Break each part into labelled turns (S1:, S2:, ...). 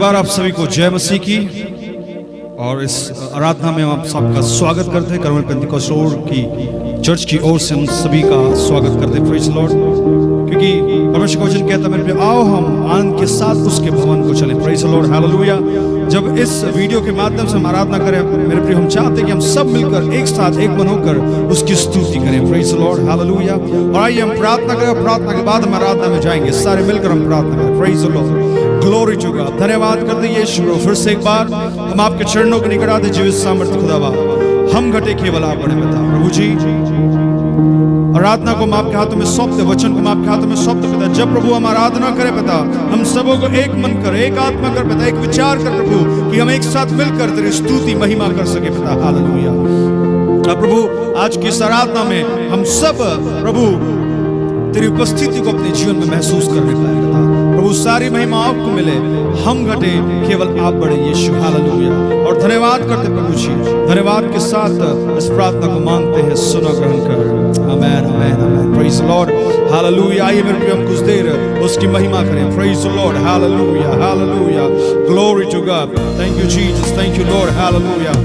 S1: बार आप सभी को जय मसीह की। और इस आराधना में हम आप सबका स्वागत करते हैं। कर्मल पेंटिकॉस्ट की चर्च की ओर से हम सभी का स्वागत करते हैं। Praise the Lord. क्योंकि परमेश्वर का वचन कहता है मेरे प्रिय, आओ हम आनंद के साथ उसके भवन को चलें। Praise the Lord, hallelujah. जब इस वीडियो के माध्यम से हम आराधना करें मेरे प्रिय, हम चाहते हैं कि हम सब मिलकर एक साथ एक मन होकर उसकी स्तुति करें। Praise the Lord, hallelujah. और आइए हम प्रार्थना करें। प्रार्थना के बाद हम आराधना में जाएंगे। सारे मिलकर हम प्रार्थना करें। Praise the Lord, glory to God. धन्यवाद करते हैं यीशु। फिर से एक बार हम आपके चरणों के निकट आते। जीवित सामर्थ्य खुदावा, हम घटे केवल आप बड़े पिता। प्रभु जी, आराधना को हम आपके हाथों में सौंपते, वचन को हम आपके हाथों में सौंपते पिता। जब प्रभु हम आराधना करें पिता, हम सबों को एक मन कर, एक आत्मा कर पिता, एक विचार कर प्रभु, कि हम एक साथ मिलकर तेरी स्तुति महिमा कर सके पिता। हालेलुया। प्रभु आज की इस आराधना में हम सब प्रभु तेरी उपस्थिति को अपने जीवन में महसूस करने पाए पिता। प्रभु सारी महिमा आपको मिले, हम घटे केवल आप बड़े यीशु। हालेलुया। और धन्यवाद करते प्रभु जी, धन्यवाद के साथ इस प्रार्थना को मांगते हैं, सुनो ग्रहण कर। Amen, amen, amen. Praise the Lord, hallelujah. आइए मेरे प्रिय हम कुछ देर उसकी महिमा करें। Praise the Lord, hallelujah, hallelujah. Glory to God. Thank you Jesus, thank you Lord, hallelujah.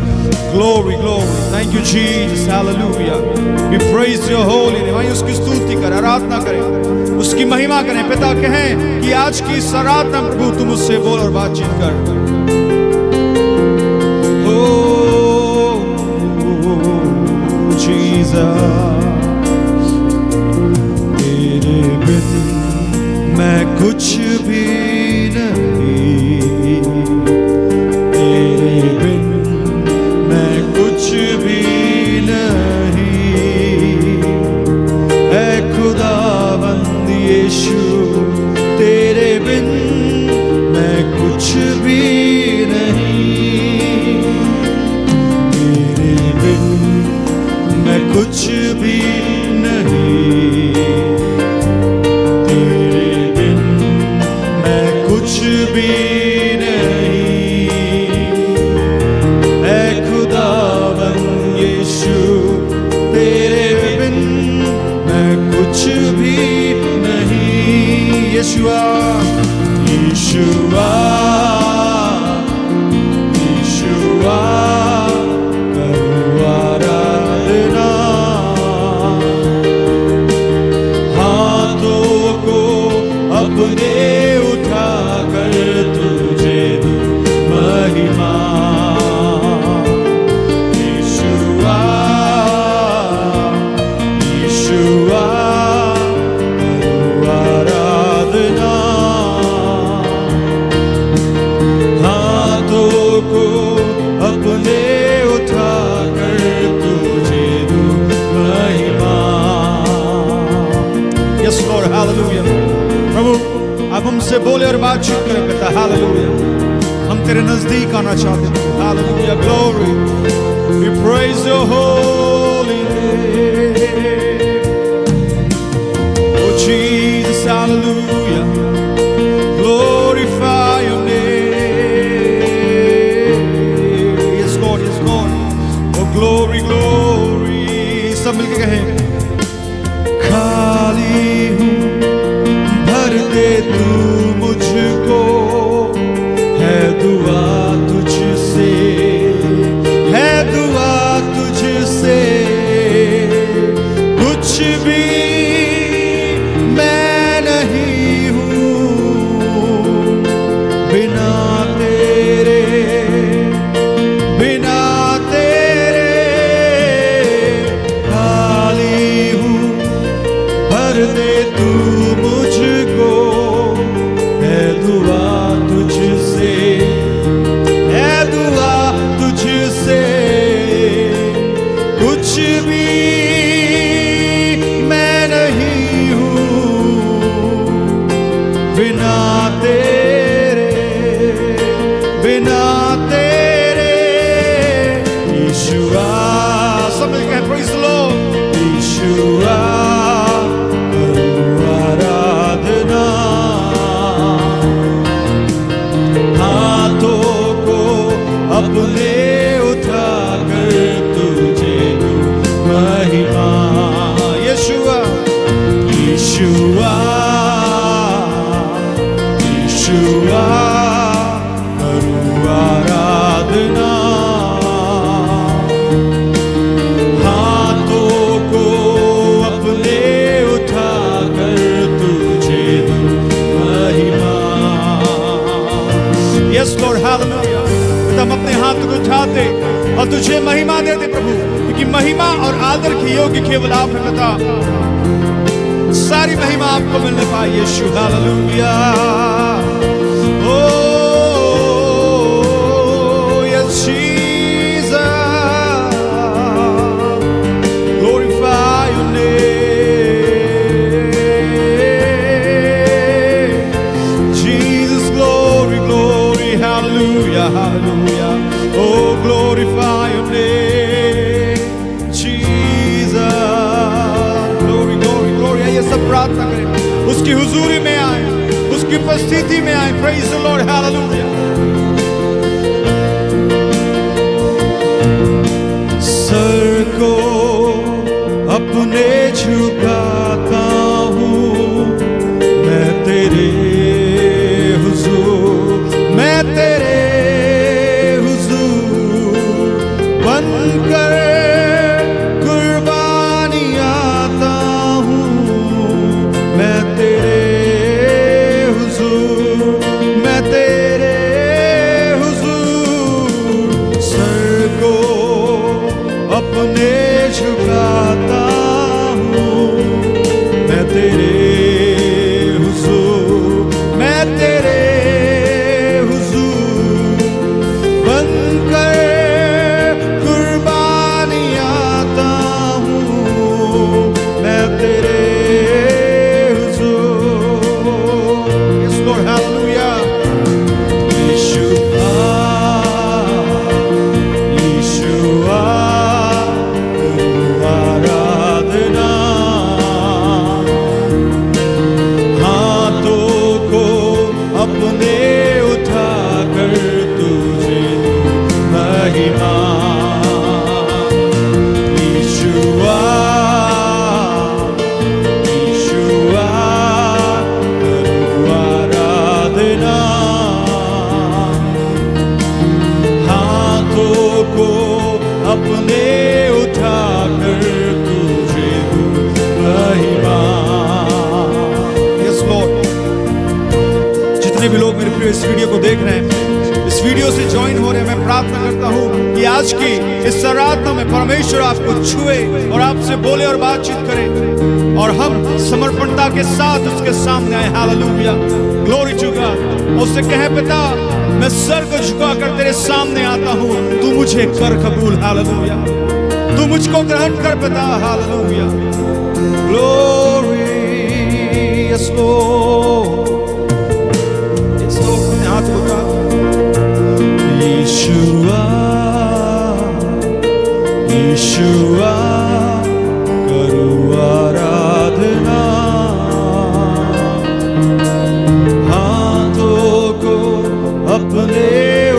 S1: Glory, glory. Thank you, Jesus. Hallelujah. We praise your holy name. आइए उसकी स्तुति करें, आराधना करें, उसकी महिमा करें। पिता कहें कि आज की इस आराधना प्रभु तुम मुझसे बोल और बातचीत कर। Oh, Jesus. तेरे बिन मैं कुछ भी नहीं, तेरे बिन कुछ भी नहीं है खुदावंद यीशु। तेरे बिन मैं कुछ भी नहीं, तेरे बिन मैं कुछ भी नहीं, तेरे बिन मैं कुछ भी Yeshua, Yeshua, Yeshua, करूँ आराधना। हाथों को अपने उठाकर तुझे दूँ महिमा। Yeshua, Yeshua, प्रभु अब हमसे बोले और बातचीत करें पिता। हालेलुया। हम तेरे नजदीक आना चाहते हैं। Hallelujah. Glory, we praise your holy name. O Jesus, hallelujah. Glorify your name. Yes God, yes God. O glory, glory. सब मिलके कहें, खाली हूँ भर दे तू मुझको, है दुआ तुझसे, है दुआ तुझसे। कुछ भी मैं नहीं हूँ बिना तेरे, बिना तेरे। खाली हूँ भर दे तू मुझको, है दुआ तुझसे, है दुआ तुझसे। कुछ भी मैं के योग्य केवल आप हैं पिता। सारी महिमा आपको मिलने पाए यीशु। Hallelujah. Oh yes Jesus, glorify your name. Jesus, glory glory, hallelujah hallelujah. Oh glorify your name Jesus. Glory glory glory. आइए सब प्रार्थना करें, उसकी हुजूरी में आए, उसकी उपस्थिति में आए। Praise the Lord, hallelujah. Sir को अपने झुकाता हूँ मैं तेरे हुजूर, मैं तेरे हुजूर बनकर कुर्बानी आता हूँ मैं तेरे हुजूर, मैं तेरे हुजूर। सर को अपने झुकाता हूँ मैं तेरे हुजूर, मैं तेरे हुजूर बनकर कुर्बानी आता हूँ मैं तेरे हुजूर। Yes Lord, hallelujah। यीशुआ यीशुआ आराधना, हाथों को अपने उठाकर तुझे महिमा। यीशुआ यीशुआ आराधना, हाथों को अपने उठाकर तुझे महिमा। Yes Lord. जितने भी लोग मेरे प्रिय इस वीडियो को देख रहे हैं, इस वीडियो से ज्वाइन हो रहे हैं, मैं प्रार्थना करता हूँ कि आज की इस आराधना में परमेश्वर आपको छुए और आपसे बोले और बातचीत करे और हम समर्पणता के साथ उसके सामने आए। Hallelujah, glory to God. उससे कहे पिता मैं सर को झुकाकर तेरे सामने आता हूँ, तू मुझे कर कबूल। हालेलुया, तू मुझको ग्रहण कर पिता। Hallelujah, glory. Yes Lord, yes Lord. अपने हाथ को उठा। यीशुआ यीशुआ करूँ आराधना, हाथों को अपने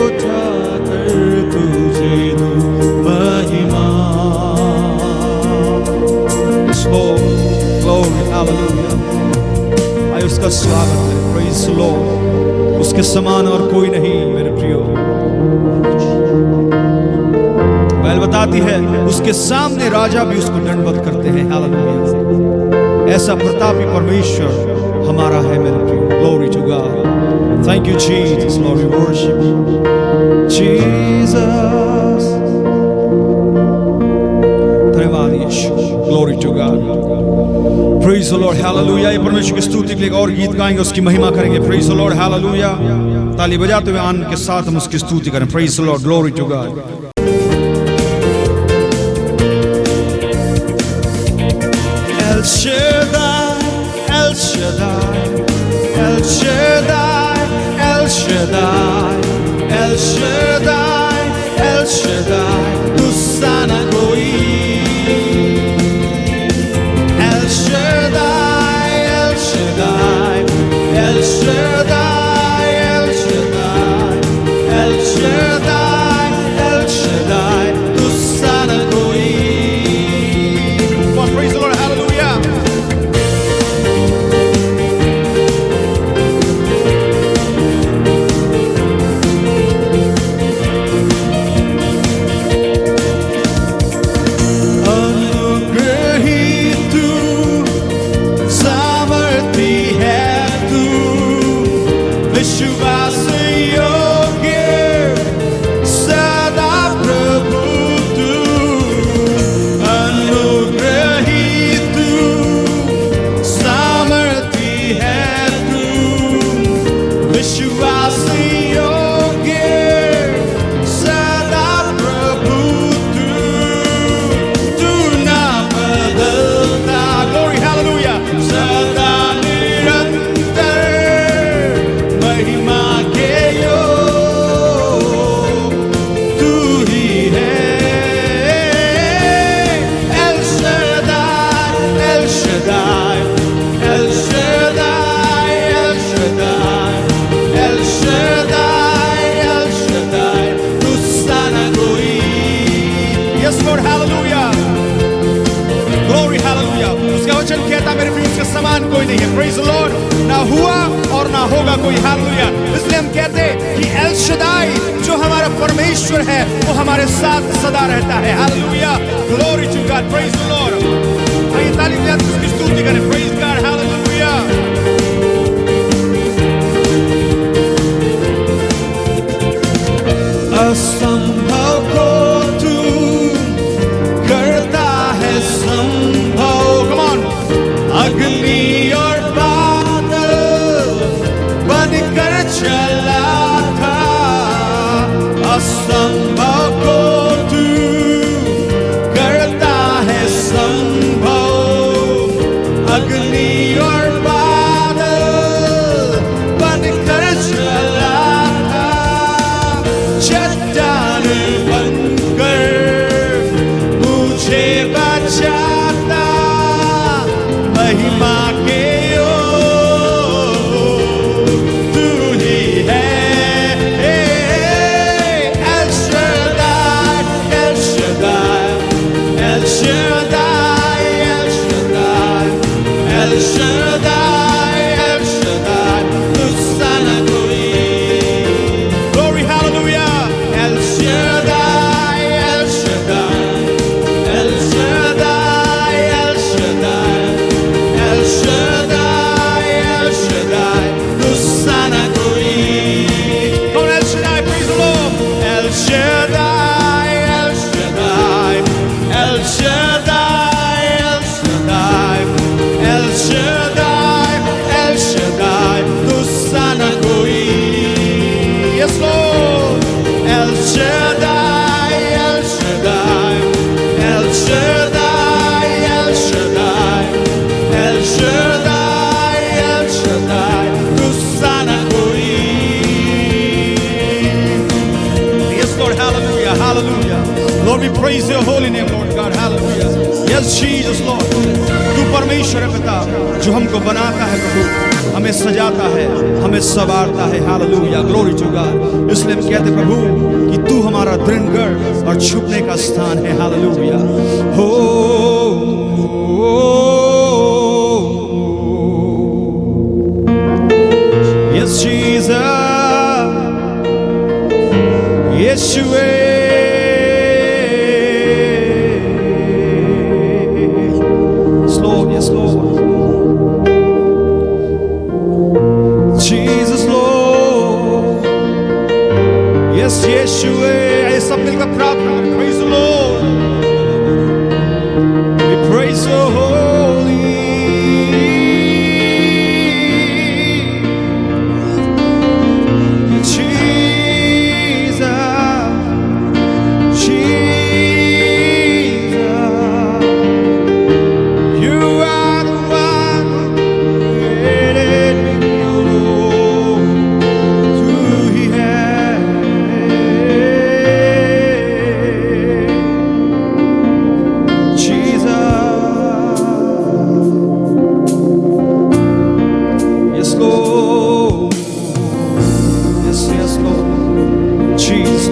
S1: उठाकर तुझे दूं महिमा। Glory, hallelujah। आइए उसका स्वागत करें। Praise the Lord। उसके समान और कोई नहीं मेरे प्रियो। बाइबल बताती है उसके सामने राजा भी उसको दंडवत करते हैं। हालेलुया। ऐसा प्रतापी परमेश्वर हमारा है मेरे प्रियो। Glory to God। Thank you Jesus। Lord we worship you Jesus। धन्यवाद यीशु। Glory to God। Praise the Lord, hallelujah। ये परमेश्वर की स्तुति के लिए और गीत गाएंगे, उसकी महिमा करेंगे। Praise the Lord, hallelujah। ताली बजाते हुए आनंद के साथ हम उसकी स्तुति करें। Praise the Lord, glory to God। El Shaddai, El Shaddai, El Shaddai, El Shaddai, El Shaddai, El Shaddai, tu sana koi। El Shaddai, El Shaddai, El Shaddai, El Shaddai, El Shaddai, El Shaddai, tu sana koi। Come on, praise the Lord, hallelujah। Hallelujah. उसका वचन कहता मेरे भी उसके समान कोई नहीं है। Praise the Lord. ना हुआ और ना होगा कोई। हालेलुया। इसलिए हम कहते हैं कि एल शदाई जो हमारा परमेश्वर है वो हमारे साथ सदा रहता है। Hallelujah. Glory to God. Praise the Lord. आइए ताली बजाकर उसकी स्तुति करें। Praise God. हालेलुया। असंभव को तू करता है संभव। Come on. अग्नि और बादल बनकर चला था। असंभव को तू करता है संभव। अग्नि और बादल बनकर चला था। चट्टान बनकर मुझे बचाता। महिमा के तू ही है। El Shaddai, El Shaddai, El Shaddai, El Shaddai, El Shaddai, El Shaddai, तुझसा न कोई। Glory, hallelujah. El Shaddai, El Shaddai, El Shaddai, El Shaddai, El Shaddai, El Shaddai, तुझसा न कोई। Come on, El Shaddai, praise the Lord. El Shaddai, El Shaddai, El Shaddai, El Shaddai, El Shaddai, El Shaddai, तुझसा न कोई। Yes, Lord. El Shaddai, El Shaddai, El Shaddai, El Shaddai, El Shaddai, El Shaddai, तुझसा न कोई। Yes, Lord, hallelujah, hallelujah. Lord, we praise your holy name, Lord God, hallelujah. Yes, Jesus, Lord. तू परमेश्वर है पिता जो हमको बनाता है प्रभु, हमें सजाता है, हमें संवारता है। हालेलुया। Glory to God. इसलिए हम कहते हैं प्रभु कि तू हमारा दृढ़ और छुपने का स्थान है। हालेलुया। हो यस जीसस, यीशुए। Yes, Lord. Jesus, Lord. Yes, Yeshua. आइए सब मिलकर प्रार्थना करें। Praise the Lord. We praise your holy. Jesus, Jesus.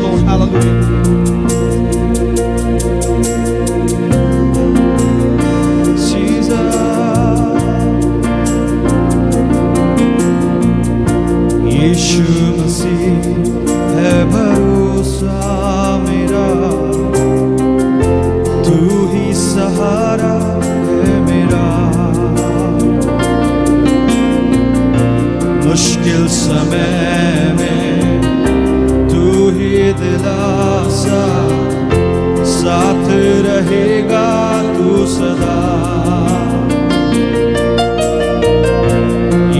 S1: यीशु मसीह है भरोसा मेरा, तू ही सहारा है मेरा। मुश्किल समय में तू ही दिलासा, साथ रहेगा तू सदा।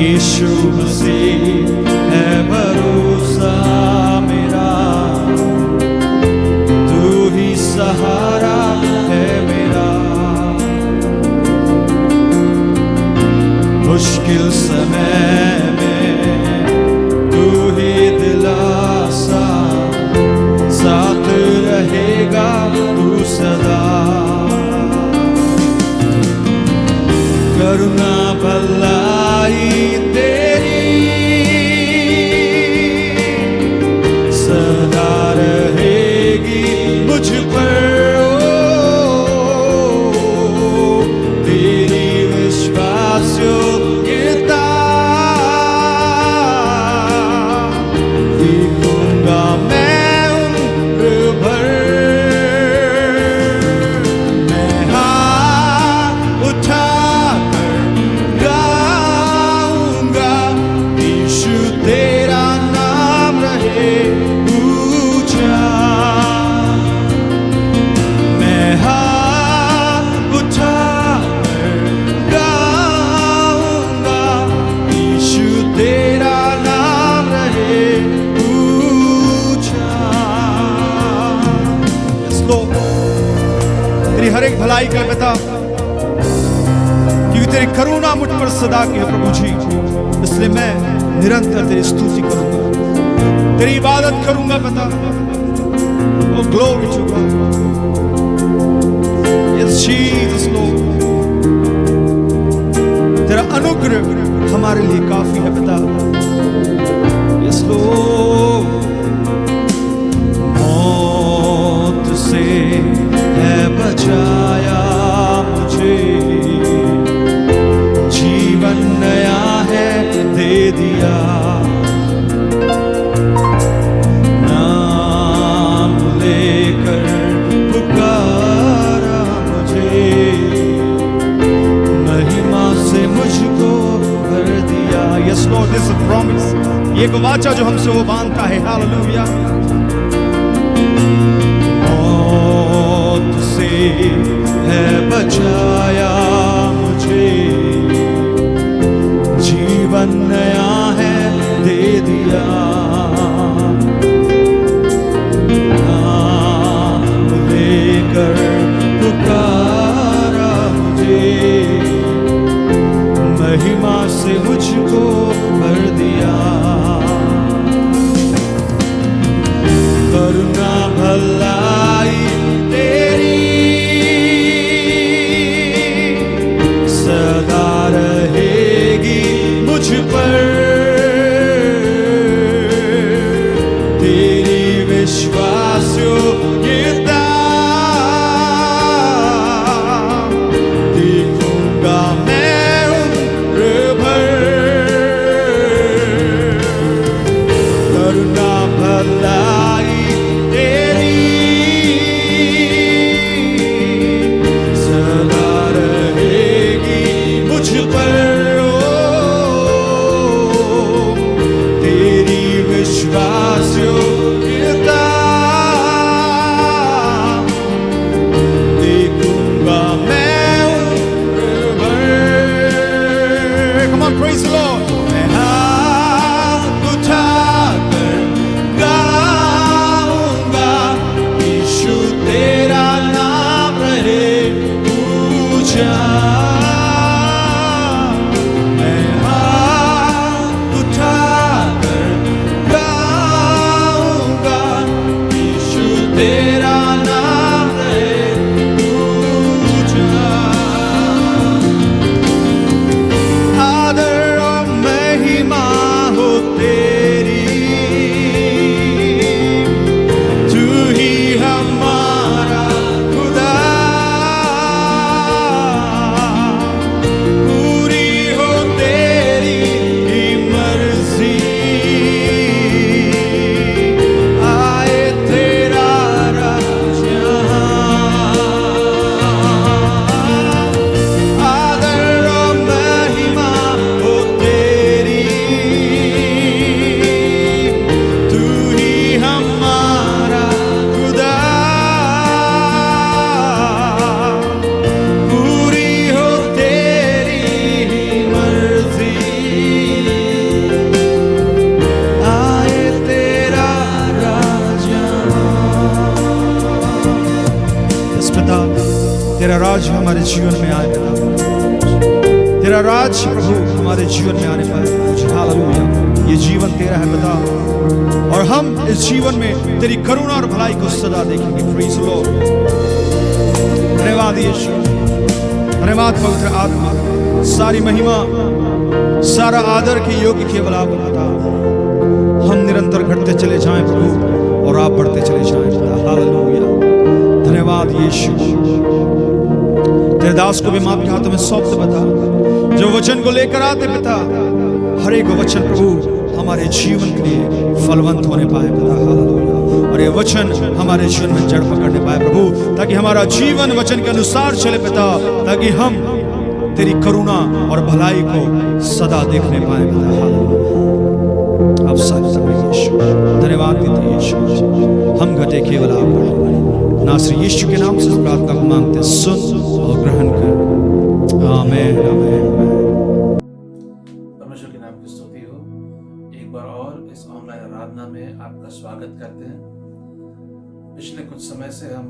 S1: यीशु मसीह है भरोसा मेरा, तू ही सहारा है मेरा। मुश्किल समय में तू ही दिलासा, साथ रहेगा तू सदा। करुणा भलाई तेरी सदा रहेगी मुझ पर, तेरी भलाई के लिए पिता, क्योंकि तेरी करुणा मुझ पर सदा की है प्रभु जी, इसलिए मैं निरंतर तेरी स्तुति करूंगा, तेरी इबादत करूंगा पिता। Oh glory to God, yes Jesus Lord, तेरा अनुग्रह हमारे लिए काफी है पिता। यस लॉर्ड, मौत से है बचाया मुझे, जीवन नया है दे दिया, नाम लेकर पुकारा मुझे, महिमा से मुझको भर दिया। Yes Lord, this is promise, ये एक वाचा जो हमसे वो बांधता है। हालेलुया। मौत से है बचाया मुझे, जीवन नया है दे दिया, नाम लेकर पुकारा मुझे, महिमा से मुझको भर दिया, करुणा भलाई तेरी सदा रहेगी मुझ पर, तेरी विश्वास योग्यता देखूंगा मैं उम्र भर, करुणा भलाई तेरी सदा रहेगी मुझ पर, ओ तेरी विश्वास योग्यता देखूंगा मैं उम्र भर। Come on, praise the Lord. मैं हाथ उठाकर गाऊंगा, यीशु तेरा नाम रहे ऊंचा, मैं हाथ उठाकर गाऊंगा, यीशु तेरा नाम रहे ऊंचा, आदर और महिमा हो तेरी, तू ही हमारा खुदा, पूरी हो तेरी ही मर्जी, आए तेरा राज यहाँ, आदर और महिमा हो तेरी, तू ही हमारा खुदा, पूरी हो तेरी ही मर्जी, आए तेरा राज यहाँ। इस पिता, तेरा राज हमारे जीवन में आए पिता, तेरा राज प्रभु हमारे जीवन में आने पाए मुझे। हालेलुया। ये जीवन तेरा है पिता, और हम इस जीवन में तेरी करुणा और भलाई को सदा देखेंगे। Praise the Lord. धन्यवाद यीशु, धन्यवाद पवित्र आत्मा, सारी महिमा सारा आदर के योग्य केवल आप पिता। हम निरंतर घटते चले जाएं प्रभु, और आप बढ़ते चले जाएं पिता। हालेलुया। धन्यवाद यीशु। तेरे दास को भी मां के हाथों में सौंप दे पिता, जो वचन को लेकर आते पिता, हर एक वचन प्रभु हमारे जीवन के लिए फलवंत होने पाए पिता। हालेलुया। और ये वचन हमारे जीवन में जड़ पकड़ने पाए प्रभु, ताकि हमारा जीवन वचन के अनुसार चले पिता, ताकि हम तेरी करुणा और भलाई को सदा देखने पाए पिता। हालेलुया। आप सारे समय यीशु धन्यवाद देते यीशु, हम घटे केवल आप बढ़े। नासरी यीशु के नाम से इस प्रार्थना को मांगते हैं, सुन और ग्रहण कर। आमीन आमीन।
S2: परमेश्वर के नाम की स्तुति हो। एक बार और इस ऑनलाइन आराधना में आपका स्वागत करते हैं। पिछले कुछ समय से हम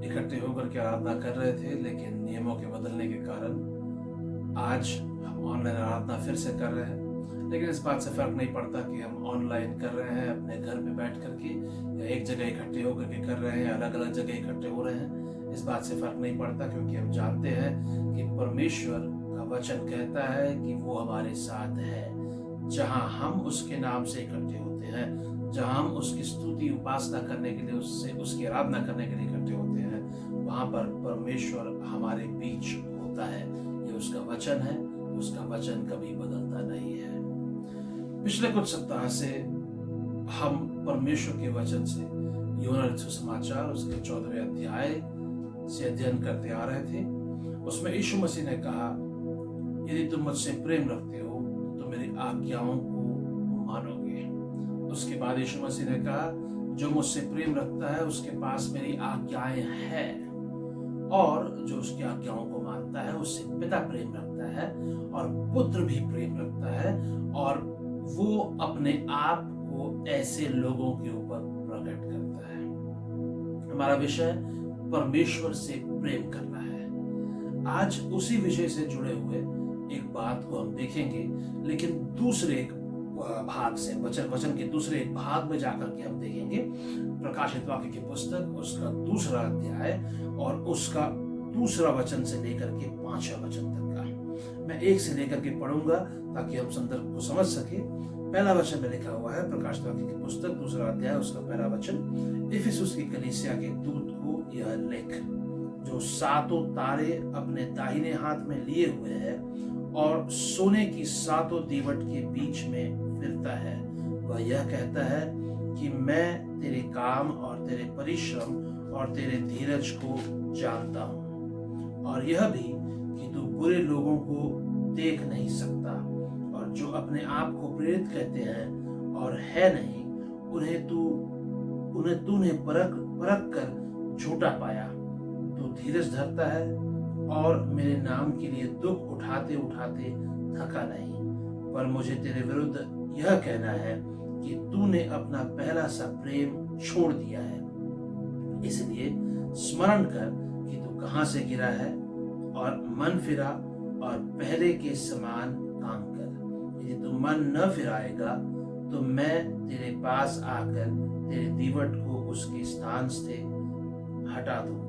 S2: इकट्ठे होकर के आराधना कर रहे थे, लेकिन नियमों के बदलने के कारण आज हम ऑनलाइन आराधना फिर से कर रहे हैं। लेकिन इस बात से फर्क नहीं पड़ता कि हम ऑनलाइन कर रहे हैं अपने घर में बैठ करके या एक जगह इकट्ठे होकर के कर रहे हैं, अलग अलग जगह इकट्ठे हो रहे हैं। इस बात से फर्क नहीं पड़ता, क्योंकि हम जानते हैं कि परमेश्वर का वचन कहता है कि वो हमारे साथ है। जहां हम उसके नाम से इकट्ठे होते हैं, जहां हम उसकी स्तुति उपासना करने के लिए, उसकी आराधना करने के लिए इकट्ठे होते हैं, वहां पर परमेश्वर हमारे बीच होता है। ये उसका वचन है, उसका वचन कभी बदलता नहीं है। पिछले कुछ सप्ताह से हम परमेश्वर के वचन से यूहन्ना रचित सुसमाचार उसके 14वें अध्याय से अध्ययन करते आ रहे थे। उसमें यीशु मसीह ने कहा, यदि तुम मुझसे प्रेम रखते हो तो मेरी आज्ञाओं को मानोगे। उसके बाद यीशु मसीह ने कहा, जो मुझसे प्रेम रखता है उसके पास मेरी आज्ञाएं हैं, और जो उसकी आज्ञाओं को मानता है उससे पिता प्रेम रखता है और पुत्र भी प्रेम रखता है, और वो अपने आप को ऐसे लोगों के ऊपर प्रकट करता है। हमारा विषय परमेश्वर से प्रेम करना है। आज उसी विषय से जुड़े हुए एक बात को हम देखेंगे, लेकिन दूसरे एक भाग से, वचन के दूसरे एक भाग में जाकर के हम देखेंगे प्रकाशित वाक्य की पुस्तक उसका 2 अध्याय और उसका 2 वचन से लेकर के 5वां वचन तक का। मैं 1 से लेकर के पढ़ूंगा ताकि हम संदर्भ को समझ सके। पहला वचन में लिखा हुआ है, प्रकाशित वाक्य की पुस्तक 2 अध्याय उसका पहला वचन, इफिसुस की कलीसिया के दूत को यह लिख, जो 7 तारे अपने दाहिने हाथ में लिए हुए है और सोने की 7 दीवट के बीच में फिरता है, वह यह कहता है कि मैं तेरे काम और तेरे परिश्रम और तेरे धीरज को जानता हूँ, और यह भी कि तू बुरे लोगों को देख नहीं सकता, और जो अपने आप को प्रेरित कहते हैं और है नहीं, उन्हें तूने परख कर झूठा पाया। तू धीरज धरता है और मेरे नाम के लिए दुख उठाते उठाते थका नहीं, पर मुझे तेरे विरुद्ध यह कहना है कि तूने अपना पहला सा प्रेम छोड़ दिया है। इसलिए स्मरण कर कि तू कहां से गिरा है, और मन फिरा और पहले के समान काम कर। यदि तू मन न फिराएगा तो मैं तेरे पास आकर तेरे दीवट को उसके स्थान से हटा दूंगा।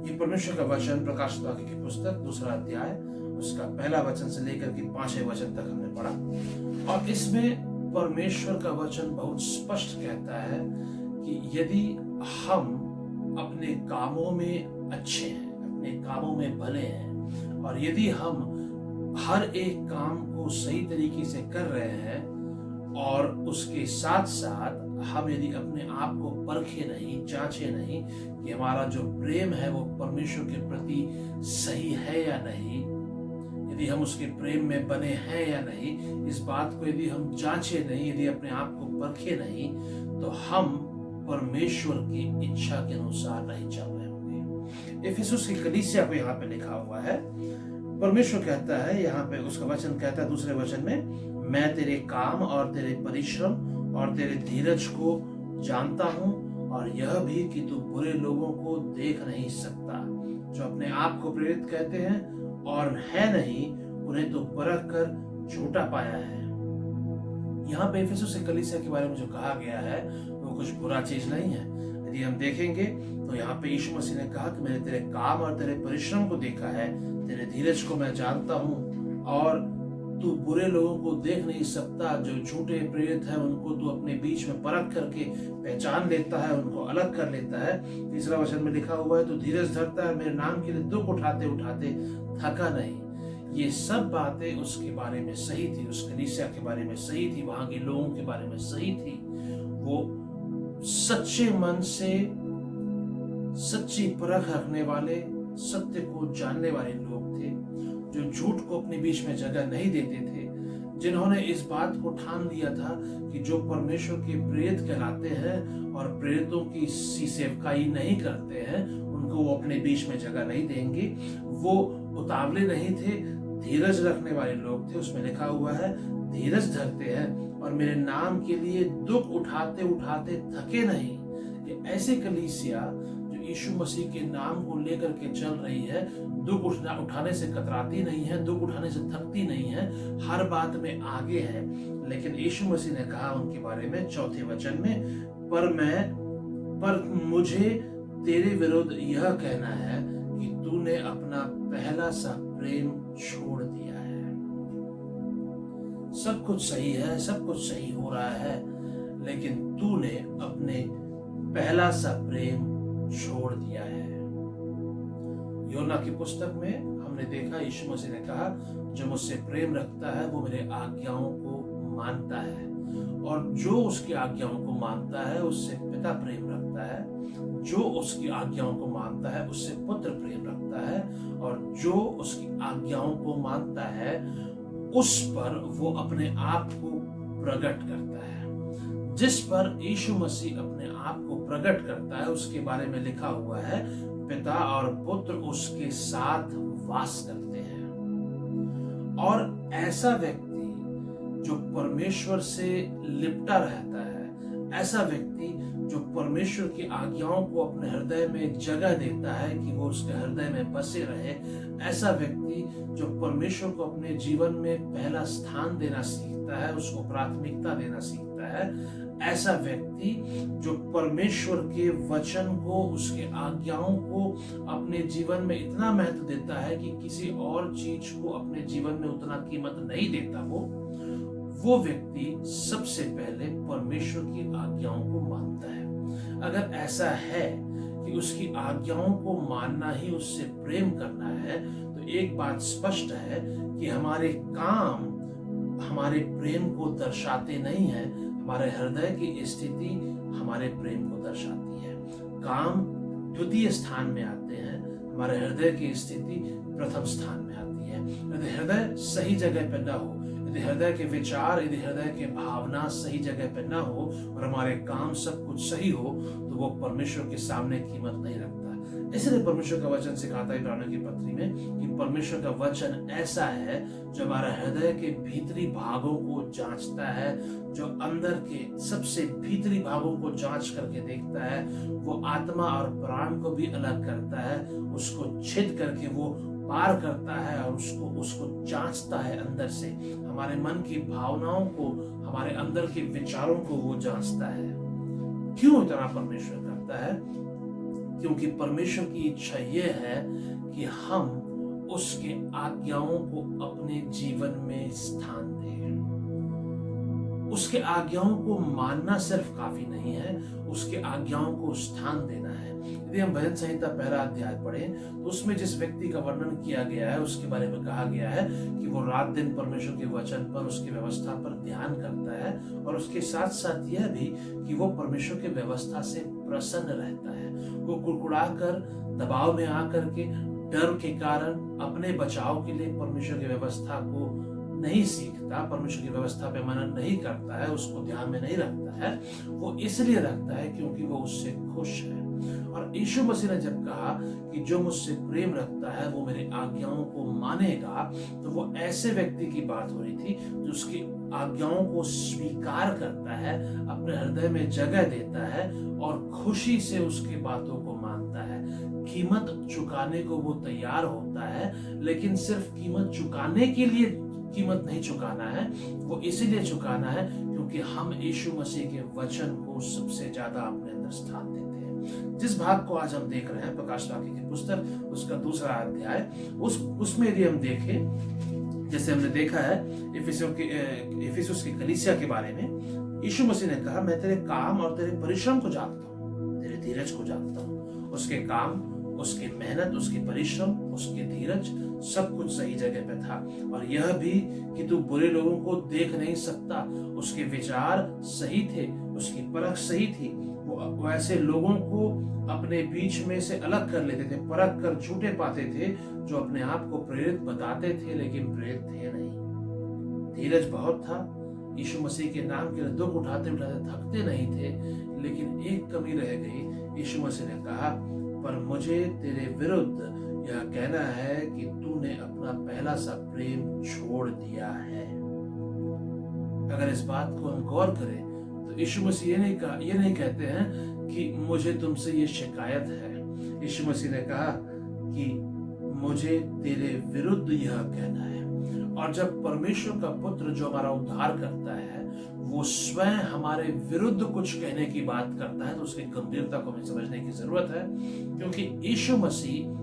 S2: ये परमेश्वर का वचन प्रकाशित वाक्य की पुस्तक 2 अध्याय उसका पहला वचन से लेकर के 5वें वचन तक हमने पढ़ा, और इसमें परमेश्वर का वचन बहुत स्पष्ट कहता है कि यदि हम अपने कामों में अच्छे हैं, अपने कामों में भले हैं, और यदि हम हर एक काम को सही तरीके से कर रहे हैं, और उसके साथ साथ हम यदि अपने आप को परखे नहीं, जांचे नहीं कि हमारा जो प्रेम है वो परमेश्वर के प्रति सही है या नहीं, यदि हम उसके प्रेम में बने हैं या नहीं, इस बात को यदि हम जांचे नहीं, यदि अपने आप को परखे नहीं, तो हम परमेश्वर की इच्छा के अनुसार नहीं चल रहे होंगे। इफिसुस की कलीसिया को यहाँ पे लिखा हुआ है, परमेश्वर कहता है, यहाँ पे उसका वचन कहता है 2 वचन में, मैं तेरे काम और तेरे परिश्रम और तेरे धीरज को जानता हूँ, और यह भी कि तू बुरे लोगों को देख नहीं सकता, जो अपने आप को प्रेरित कहते हैं और है नहीं, उन्हें तो परख कर झूठा पाया है। यहाँ पे इफिसुस की कलीसिया के बारे में जो कहा गया है वो कुछ बुरा चीज नहीं है। यदि हम देखेंगे तो यहाँ पे यीशु मसीह ने कहा कि मैंने तेरे काम और तेरे परिश्रम को देखा है, तेरे धीरज को मैं जानता हूँ, और तू बुरे लोगों को देख नहीं सकता, जो झूठे प्रेरित है उनको तू अपने बीच में परख करके पहचान लेता है, उनको अलग कर लेता है। 3 वचन में लिखा हुआ है, तू धीरज धरता है, मेरे नाम के लिए दुख उठाते उठाते थका नहीं। ये सब बातें उसके बारे में सही थी, उस कलीसिया के बारे में सही थी, वहां के लोगों के बारे में सही थी। वो सच्चे मन से सच्ची परख रखने वाले, सत्य को जानने वाले लोग थे, जो झूठ को अपने बीच में जगह नहीं देते थे, जिन्होंने इस बात को ठान लिया था कि जो परमेश्वर के प्रेरित कहलाते हैं और प्रेरितों की सी सेवकाई नहीं करते हैं, उनको वो अपने बीच में जगह नहीं देंगे। वो उतावले नहीं थे, धीरज रखने वाले लोग थे। उसमें लिखा हुआ है, धीरज धरते हैं और मेरे नाम के लिए दुख उठाते उठाते थके नहीं। कि ऐसे कलीसिया जो यीशु मसीह के नाम को लेकर के चल रही है, दुख उठाने से कतराती नहीं है, दुख उठाने से थकती नहीं है, हर बात में आगे है। लेकिन यीशु मसीह ने कहा उनके बारे में चौथे वचन में, पर मुझे तेरे विरुद्ध यह कहना है कि तूने अपना पहला सा प्रेम छोड़ दिया है। सब कुछ सही है, सब कुछ सही हो रहा है, लेकिन तूने अपने पहला सा प्रेम छोड़ दिया है। योना की पुस्तक में हमने देखा यीशु मसीह ने कहा, जो मुझसे प्रेम रखता है वो मेरे आज्ञाओं को मानता है, और जो उसकी आज्ञाओं को मानता है उससे पिता प्रेम रखता है, जो उसकी आज्ञाओं को मानता है उससे पुत्र प्रेम रखता है, और जो उसकी आज्ञाओं को मानता है उस पर वो अपने आप को प्रकट करता है। जिस पर यीशु मसीह अपने आप को प्रकट करता है उसके बारे में लिखा हुआ है, पिता और पुत्र उसके साथ वास करते हैं। और ऐसा व्यक्ति जो परमेश्वर से लिपटा रहता है, ऐसा व्यक्ति जो परमेश्वर की आज्ञाओं को अपने हृदय में जगह देता है कि वो उसके हृदय में बसे रहे, ऐसा व्यक्ति जो परमेश्वर को अपने जीवन में पहला स्थान देना सीखता है, उसको प्राथमिकता देना सीखता है, ऐसा व्यक्ति जो परमेश्वर के वचन को, उसके आज्ञाओं को अपने जीवन में इतना महत्व देता है कि किसी और चीज को अपने जीवन में उतना कीमत नहीं देता, वो व्यक्ति सबसे पहले परमेश्वर की आज्ञाओं को मानता है। अगर ऐसा है कि उसकी आज्ञाओं को मानना ही उससे प्रेम करना है, तो एक बात स्पष्ट है कि हमारे काम हमारे प्रेम को दर्शाते नहीं है, हमारे हृदय की स्थिति हमारे प्रेम को दर्शाती है। काम द्वितीय स्थान में आते हैं, हमारे हृदय की स्थिति प्रथम स्थान में आती है। यदि हृदय सही जगह पर ना हो, यदि हृदय के विचार, यदि हृदय के भावना सही जगह पे ना हो और हमारे काम सब कुछ सही हो, तो वो परमेश्वर के सामने कीमत नहीं रखता। इसलिए परमेश्वर का वचन सिखाता है इब्रानियों की पत्री में कि परमेश्वर का वचन ऐसा है जो हमारे हृदय के भीतरी भागों को जांचता है, जो अंदर के सबसे भीतरी भागों को जांच करके देखता है, वो आत्मा और प्राण को भी अलग करता है, उसको छिद करके वो पार करता है और उसको जांचता है अंदर से। हमारे मन की भावनाओं को, हमारे अंदर के विचारों को वो जांचता है। क्यों इतना परमेश्वर करता है? क्योंकि परमेश्वर की इच्छा ये है कि हम उसके आज्ञाओं को अपने जीवन में स्थान दें। उसके आज्ञाओं को मानना सिर्फ काफी नहीं है, उसके आज्ञाओं को स्थान देना है। यदि हम भजन संहिता पहला अध्याय पढ़ें तो उसमें जिस व्यक्ति का वर्णन किया गया है, उसके बारे में कहा गया है कि वो रात दिन परमेश्वर के वचन पर, उसकी व्यवस्था पर ध्यान करता है, और उसके साथ साथ यह भी कि वो परमेश्वर की व्यवस्था से प्रसन्न रहता है। वो कुड़कुड़ा कर, दबाव में आकर के, डर के कारण अपने बचाव के लिए परमेश्वर की व्यवस्था को नहीं सीखता, परमेश्वर की व्यवस्था पे मनन नहीं करता है, उसको ध्यान में नहीं रखता है। वो इसलिए रखता है क्योंकि वो उससे खुश है। और यीशु मसीह ने जब कहा कि जो मुझसे प्रेम रखता है वो मेरे आज्ञाओं को मानेगा, तो वो ऐसे व्यक्ति की बात हो रही थी जो उसकी आज्ञाओं को स्वीकार करता है, अपने हृदय में जगह देता है और खुशी से उसकी बातों को मानता है। कीमत चुकाने को वो तैयार होता है, लेकिन सिर्फ कीमत चुकाने के लिए कीमत नहीं चुकाना है, वो इसीलिए चुकाना है क्योंकि हम यीशु मसीह के वचन को सबसे ज्यादा अपने अंदर स्थान देते हैं। जिस भाग को आज हम देख रहे हैं, प्रकाश वाक्य की पुस्तक, उसका दूसरा अध्याय, उसमें यदि हम देखें, जैसे हमने देखा है इफिसुस की कलीसिया के बारे में, यीशु मसीह ने कहा, मैं तेरे काम और तेरे परिश्रम को जानता हूँ, तेरे धीरज को जानता हूँ। उसके काम, उसकी मेहनत, उसकी परिश्रम, उसकी धीरज सब कुछ सही जगह पे था, और यह भी कि तू बुरे लोगों को देख नहीं सकता। उसके विचार सही थे, उसकी परख सही थी। वो ऐसे लोगों को अपने बीच में से अलग कर लेते थे, परख कर झूठे पाते थे, जो अपने आप को प्रेरित बताते थे लेकिन प्रेरित थे नहीं। धीरज बहुत था, यीशु मसीह के नाम के लिए दुख उठाते उठाते थकते नहीं थे, लेकिन एक कमी रह गई। यीशु मसीह ने कहा, पर मुझे तेरे विरुद्ध यह कहना है कि तूने अपना पहला सा प्रेम छोड़ दिया है। अगर इस बात को हम गौर करें तो यीशु मसीह ये नहीं कहते हैं कि मुझे तुमसे ये शिकायत है। यीशु मसीह ने कहा कि मुझे तेरे विरुद्ध यह कहना है। और जब परमेश्वर का पुत्र जो हमारा उद्धार करता है वो स्वयं हमारे विरुद्ध कुछ कहने की बात करता है तो उसकी गंभीरता को हमें समझने की जरूरत है, क्योंकि यीशु मसीह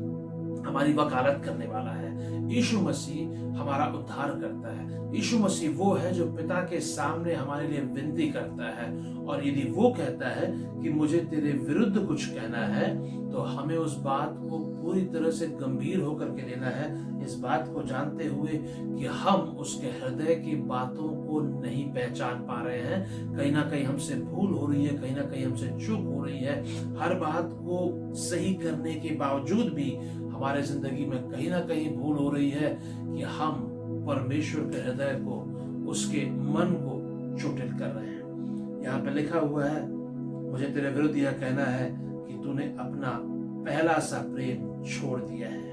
S2: हमारी वकालत करने वाला है। यीशु मसीह हमारा उद्धार करता है। यीशु मसीह वो है जो पिता के सामने हमारे लिए विनती करता है, और यदि वो कहता है कि मुझे तेरे विरुद्ध कुछ कहना है तो हमें उस बात को पूरी तरह से गंभीर होकर के लेना है, इस बात को जानते हुए कि हम उसके हृदय की बातों को नहीं पहचान पा रहे हैं। कहीं ना कहीं हमसे भूल हो रही है, कहीं ना कहीं हमसे चूक हो रही है। हर बात को सही करने के बावजूद भी हमारे जिंदगी में कहीं ना कहीं भूल हो रही है कि हम परमेश्वर के हृदय को, उसके मन को चोटिल कर रहे हैं। यहाँ पे लिखा हुआ है, मुझे तेरे विरुद्ध यह कहना है कि तूने अपना पहला सा प्रेम छोड़ दिया है।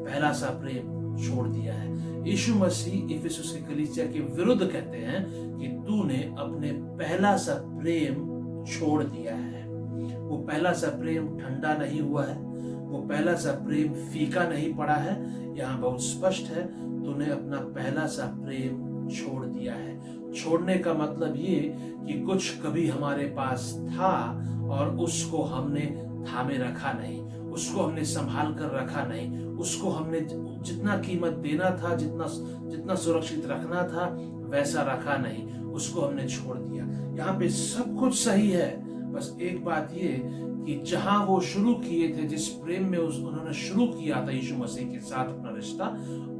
S2: पहला सा प्रेम छोड़ दिया है। यीशु मसीह इफिसुस की कलीसिया के विरुद्ध कहते हैं कि तूने अपने पहला सा प्रेम छोड़ दिया है। वो पहला सा प्रेम ठंडा नहीं हुआ है, वो पहला सा प्रेम फीका नहीं पड़ा है। यहाँ बहुत स्पष्ट है, तूने अपना पहला सा प्रेम छोड़ दिया है। छोड़ने का मतलब ये कि कुछ कभी हमारे पास था और उसको हमने थामे रखा नहीं, उसको हमने संभाल कर रखा नहीं, उसको हमने जितना कीमत देना था, जितना सुरक्षित रखना था वैसा रखा नहीं, उसको हमने छोड़ दिया। यहाँ पे सब कुछ सही है, बस एक बात ये कि जहां वो शुरू किए थे, जिस प्रेम में उन्होंने शुरू किया था यीशु मसीह के साथ अपना रिश्ता,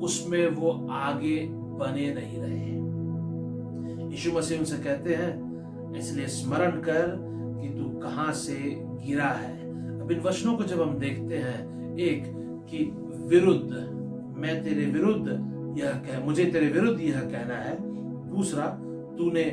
S2: उसमें वो आगे बने नहीं रहे। यीशु मसीह उनसे कहते हैं, इसलिए स्मरण कर कि तू कहां से गिरा है। अब इन वचनों को जब हम देखते हैं, एक कि विरुद्ध, मैं तेरे विरुद्ध मुझे तेरे विरुद्ध यह कहना है। दूसरा, तूने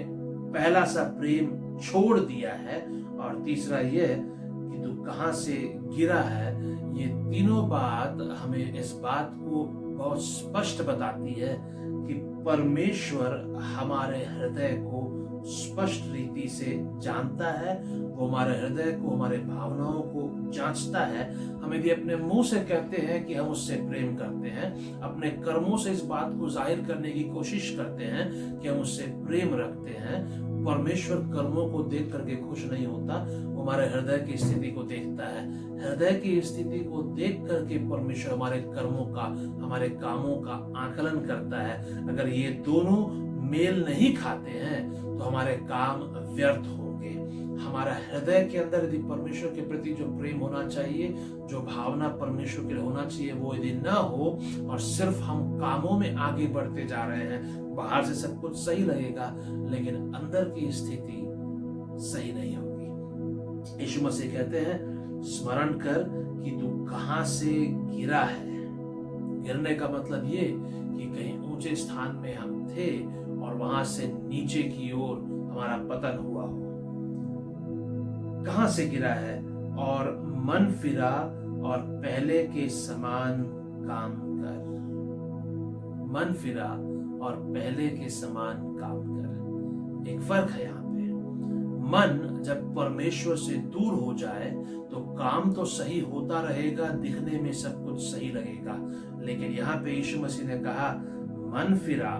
S2: पहला सा प्रेम छोड़ दिया है। और तीसरा यह कि तू कहां से गिरा है। ये तीनों बात हमें इस बात को बहुत स्पष्ट बताती है कि परमेश्वर हमारे हृदय को स्पष्ट रीति से जानता है। वो हमारे हृदय को, हमारे भावनाओं को जांचता है। हम यदि अपने मुंह से कहते हैं कि हम उससे प्रेम करते हैं, अपने कर्मों से इस बात को जाहिर करने की कोशिश करते हैं कि हम उससे प्रेम रखते हैं, परमेश्वर कर्मों को देख करके खुश नहीं होता, वो हमारे हृदय की स्थिति को देखता है। हृदय की स्थिति को देख करके परमेश्वर हमारे कर्मों का, हमारे कामों का आकलन करता है। अगर ये दोनों मेल नहीं खाते हैं तो हमारे काम व्यर्थ होंगे। हमारा हृदय के अंदर यदि परमेश्वर के प्रति जो प्रेम होना चाहिए, जो भावना परमेश्वर के लिए होना चाहिए, वो यदि ना हो और सिर्फ हम कामों में आगे बढ़ते जा रहे हैं, बाहर से सब कुछ सही लगेगा लेकिन अंदर की स्थिति सही नहीं होगी। यीशु मसीह कहते हैं, स्मरण कर कि तू कहां से गिरा है। गिरने का मतलब ये कि कहीं ऊंचे स्थान में हम थे और वहां से नीचे की ओर हमारा पतन हुआ हो। कहां से गिरा है? और मन फिरा और पहले के समान काम कर। मन फिरा और पहले के समान काम कर। एक फर्क है यहाँ पे। मन जब परमेश्वर से दूर हो जाए तो काम तो सही होता रहेगा, दिखने में सब कुछ सही लगेगा, लेकिन यहाँ पे यीशु मसीह ने कहा मन फिरा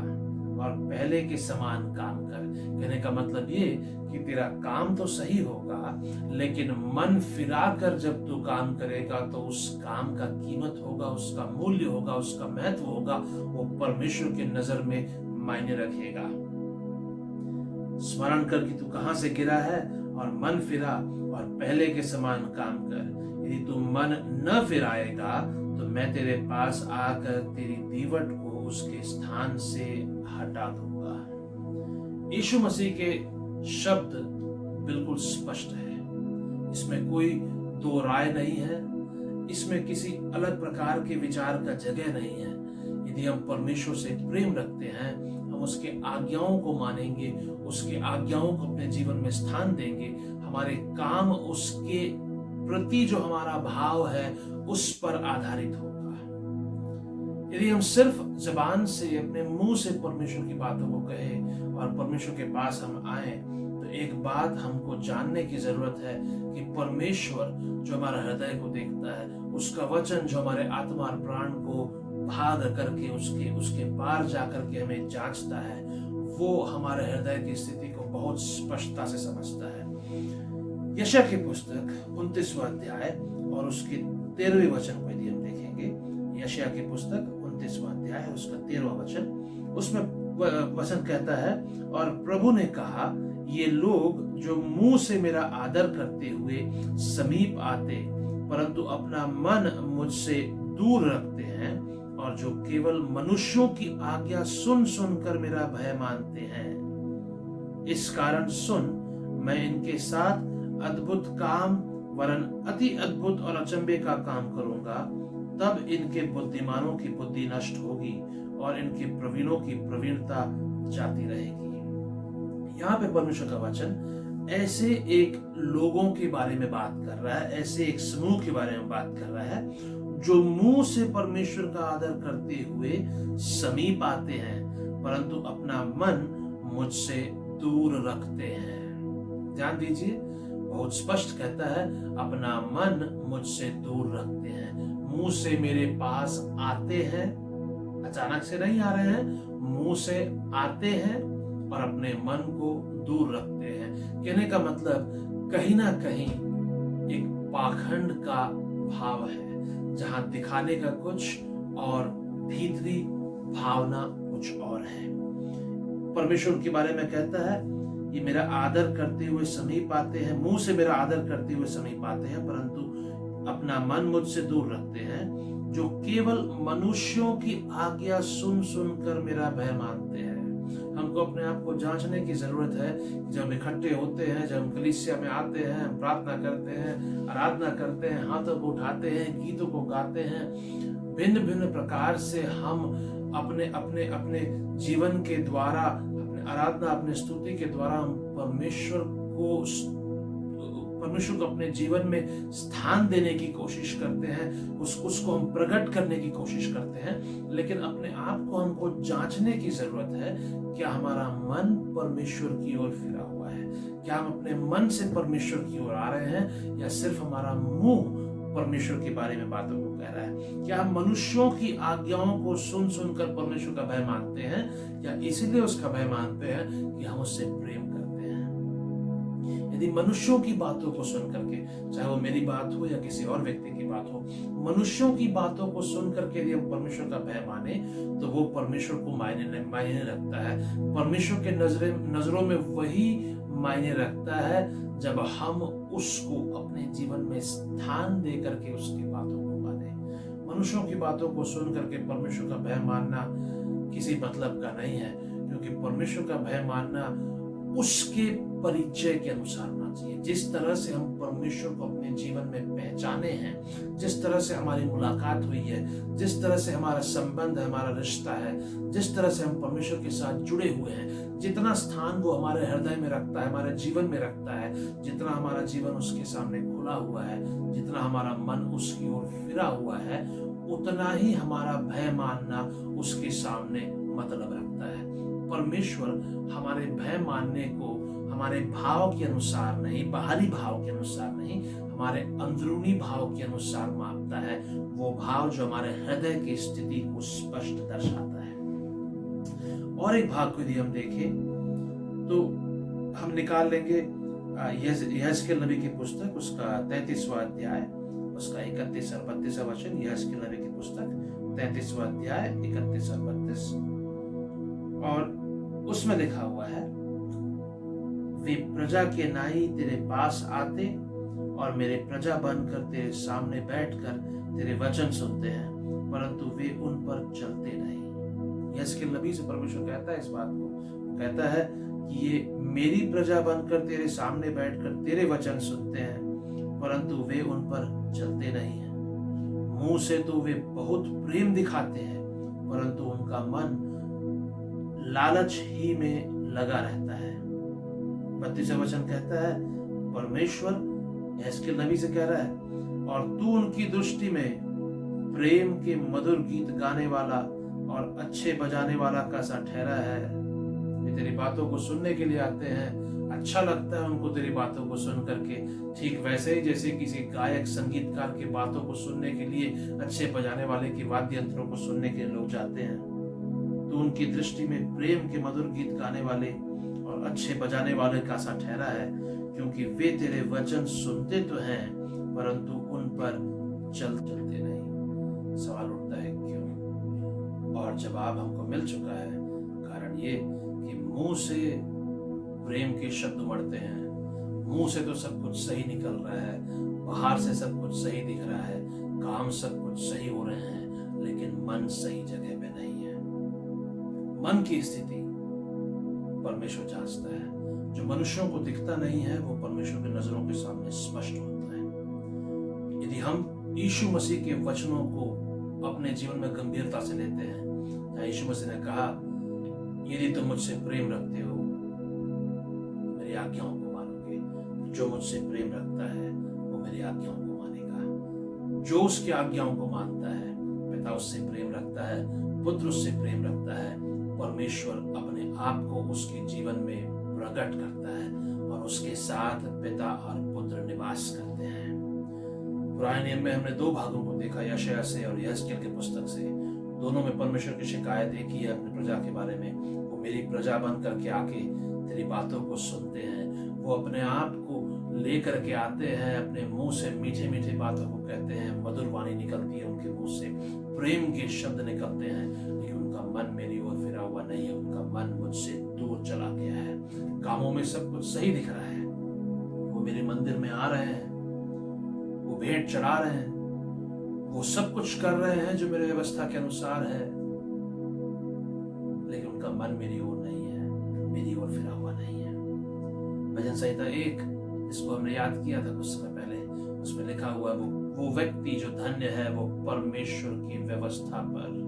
S2: और पहले के समान काम कर। कहने का मतलब ये कि तेरा काम तो सही होगा, लेकिन मन फिरा कर जब तू काम करेगा तो उस काम का कीमत होगा, उसका मूल्य होगा, उसका महत्व होगा, वो परमेश्वर के नजर में मायने रखेगा। स्मरण कर कि तू कहां से गिरा है और मन फिरा और पहले के समान काम कर। यदि तू मन न फिराएगा तो मैं तेरे पास आकर तेरी दीवट को उसके स्थान से हटा दूंगा। यीशु मसीह के शब्द बिल्कुल स्पष्ट है, इसमें कोई दो राय नहीं है, इसमें किसी अलग प्रकार के विचार का जगह नहीं है। यदि हम परमेश्वर से प्रेम रखते हैं, हम उसके आज्ञाओं को मानेंगे, उसके आज्ञाओं को अपने जीवन में स्थान देंगे, हमारे काम उसके प्रति जो हमारा भाव है उस पर आधारित होगा। यदि हम सिर्फ जबान से, अपने मुंह से परमेश्वर की बातों को कहें और परमेश्वर के पास हम आए, तो तो एक बात हमको जानने की जरूरत है कि परमेश्वर जो हमारा हृदय को देखता है, उसका वचन जो हमारे आत्मा और प्राण को भाग करके उसके उसके पार जाकर के हमें जांचता है, वो हमारे हृदय की स्थिति को बहुत स्पष्टता से समझता है। यशायाह की पुस्तक 29वां अध्याय और उसके 13वें वचन को यदि हम देखेंगे, यशायाह की पुस्तक 29वां अध्याय उसका 13वां वचन, उसमें वचन कहता है, और प्रभु ने कहा, ये लोग जो मुंह से मेरा आदर करते हुए समीप आते परंतु अपना मन मुझसे दूर रखते हैं, और जो केवल मनुष्यों की आज्ञा सुन सुनकर मेरा भय मानते हैं, इस कारण सुन, मैं इनके साथ अद्भुत काम वरन अति अद्भुत और अचंभे का काम करूंगा, तब इनके बुद्धिमानों की बुद्धि नष्ट होगी और इनके प्रवीणों की प्रवीणता जाती रहेगी। यहाँ पे परमेश्वर का वचन ऐसे एक लोगों के बारे में बात कर रहा है, ऐसे एक समूह के बारे में बात कर रहा है जो मुंह से परमेश्वर का आदर करते हुए समीप आते हैं परंतु अपना मन मुझसे दूर रखते हैं। ध्यान दीजिए, बहुत स्पष्ट कहता है, अपना मन मुझसे दूर रखते हैं। मुंह से मेरे पास आते हैं, अचानक से नहीं आ रहे हैं, मुंह से आते हैं और अपने मन को दूर रखते हैं। कहने का मतलब कहीं ना कहीं एक पाखंड का भाव है, जहां दिखाने का कुछ और भीतरी भावना कुछ और है। परमेश्वर के बारे में कहता है, ये मेरा आदर करते हुए समीप आते हैं, मुंह से मेरा आदर करते हुए समीप आते हैं परंतु अपना मन मुझसे दूर रखते हैं, जो केवल मनुष्यों की आज्ञा सुन सुनकर मेरा भय मानते हैं। हमको अपने आप को जांचने की जरूरत है कि जब इकट्ठे होते हैं, जब हम कलीसिया में आते हैं, हम प्रार्थना करते हैं, आराधना करते हैं, हाथों को उठाते हैं, गीतों को गाते हैं, भिन्न भिन्न प्रकार से हम अपने अपने अपने जीवन के द्वारा, अपने आराधना, अपने स्तुति के द्वारा हम परमेश्वर को अपने जीवन में स्थान देने की कोशिश करते हैं, उसको हम प्रकट करने की कोशिश करते हैं। लेकिन अपने आप को हमको जांचने की जरूरत है, क्या हमारा मन परमेश्वर की ओर फिरा हुआ है? क्या हम अपने मन से परमेश्वर की ओर आ रहे हैं, या सिर्फ हमारा मुंह परमेश्वर के बारे में बातों को कह रहा है? क्या हम मनुष्यों की आज्ञाओं को सुन सुनकर परमेश्वर का भय मानते हैं, या इसीलिए उसका भय मानते हैं कि हम उससे प्रेम करते हैं? यदि मनुष्यों की बातों को सुन करके, चाहे वो मेरी बात हो या किसी और व्यक्ति की बात हो, मनुष्यों की बातों को सुन करके यदि हम परमेश्वर का भय माने, तो वो परमेश्वर को मायने रखता है। परमेश्वर के नजरों में वही मायने रखता है जब हम उसको अपने जीवन में स्थान दे करके उसकी बातों को माने। मनुष्यों की बातों को सुन करके परमेश्वर का भय मानना किसी मतलब का नहीं है, क्योंकि परमेश्वर का भय मानना उसके परिचय के अनुसार होना चाहिए। जिस तरह से हम परमेश्वर को अपने जीवन में पहचाने हैं, जिस तरह से हमारी मुलाकात हुई है, जिस तरह से हमारा संबंध है, हमारा रिश्ता है, जिस तरह से हम परमेश्वर के साथ जुड़े हुए हैं, जितना स्थान वो हमारे हृदय में रखता है, हमारे जीवन में रखता है, जितना हमारा जीवन उसके सामने खुला हुआ है, जितना हमारा मन उसकी ओर फिरा हुआ है, उतना ही हमारा भय मानना उसके सामने मतलब रखता है। परमेश्वर हमारे भय मानने को हमारे भाव के अनुसार नहीं, बाहरी भाव के अनुसार नहीं, हमारे अंदरूनी भाव के अनुसार मापता है। वो भाव जो हमारे हृदय की स्थिति को स्पष्ट दर्शाता है। और एक भाग को यदि हम देखें तो हम निकाल लेंगे यहेजकेल नबी की पुस्तक, उसका 33वां अध्याय, उसका 31 और 32 वचन। यहेजकेल नबी की पुस्तक 33वां अध्याय 31 और 32, और उसमें लिखा हुआ है, वे प्रजा के नाई तेरे पास आते और मेरे प्रजा बनकर तेरे सामने बैठकर तेरे वचन सुनते हैं, परंतु वे उन पर चलते नहीं। यहेजकेल नबी से परमेश्वर कहता है इस बात को, कहता है कि ये मेरी प्रजा बनकर तेरे सामने बैठकर तेरे वचन सुनते हैं, परंतु वे उन पर चलते नहीं हैं। मुंह से तो वे बहुत प्रेम दिखाते हैं, परंतु उनका मन लालच ही में लगा रहता है। 32वां वचन कहता है, परमेश्वर यहेजकेल नबी से कह रहा है, और तू उनकी दृष्टि में प्रेम के मधुर गीत गाने वाला और अच्छे बजाने वाला कैसा ठहरा है। वे तेरी बातों को सुनने के लिए आते हैं अच्छा लगता है उनको तेरी बातों को सुन करके, ठीक वैसे ही जैसे किसी गायक संगीतकार की बातों को सुनने के लिए, अच्छे बजाने वाले की वाद्य यंत्रों को सुनने के लिए लोग जाते हैं। तो उनकी दृष्टि में प्रेम के मधुर गीत गाने वाले और अच्छे बजाने वाले का सा ठहरा है, क्योंकि वे तेरे वचन सुनते तो हैं परंतु उन पर चलते नहीं। सवाल उठता है क्यों? और जवाब हमको मिल चुका है। कारण ये कि मुंह से प्रेम के शब्द उमड़ते हैं, मुंह से तो सब कुछ सही निकल रहा है, बाहर से सब कुछ सही दिख रहा है, काम सब कुछ सही हो रहे हैं, लेकिन मन सही जगह पे नहीं है। मन की स्थिति परमेश्वर जांचता है। जो मनुष्यों को दिखता नहीं है वो परमेश्वर की नजरों के सामने स्पष्ट होता है। यदि हम यीशु मसीह के वचनों को अपने जीवन में गंभीरता से लेते हैं, जहाँ यीशु मसीह ने कहा, यदि तुम मुझसे प्रेम रखते हो मेरी आज्ञाओं को मानोगे, जो मुझसे प्रेम रखता है वो मेरी आज्ञाओं को मानेगा। जो उसकी आज्ञाओं को मानता है, पिता उससे प्रेम रखता है, पुत्र उससे प्रेम रखता है, परमेश्वर अपने आप को उसके जीवन में प्रकट करता है और उसके साथ पिता और पुत्र निवास करते हैं। पुराने नियम में हमने दो भागों को देखा, यशायाह से और यहेजकेल की पुस्तक से। दोनों में परमेश्वर की शिकायत एक ही है अपनी प्रजा के बारे में। वो मेरी प्रजा बन करके आके तेरी बातों को सुनते हैं, वो अपने आप को लेकर के आते हैं, अपने मुंह से मीठे मीठे बातों को कहते हैं, मधुर वाणी निकलती है उनके मुंह से, प्रेम के शब्द निकलते हैं, लेकिन उनका मन मेरी ओर फिरा हुआ नहीं है, उनका मन मुझसे दूर चला गया है। कामों में सब कुछ सही दिख रहा है, वो मेरे मंदिर में आ रहे हैं, वो भेंट चढ़ा रहे हैं, वो सब कुछ कर रहे हैं जो मेरे व्यवस्था के अनुसार है, लेकिन उनका मन मेरी ओर नहीं है, मेरी ओर फिरा हुआ नहीं है। भजन संहिता 1 जिसको हमने याद किया था कुछ समय पहले, उसमें लिखा हुआ है, वो व्यक्ति जो धन्य है वो परमेश्वर की व्यवस्था पर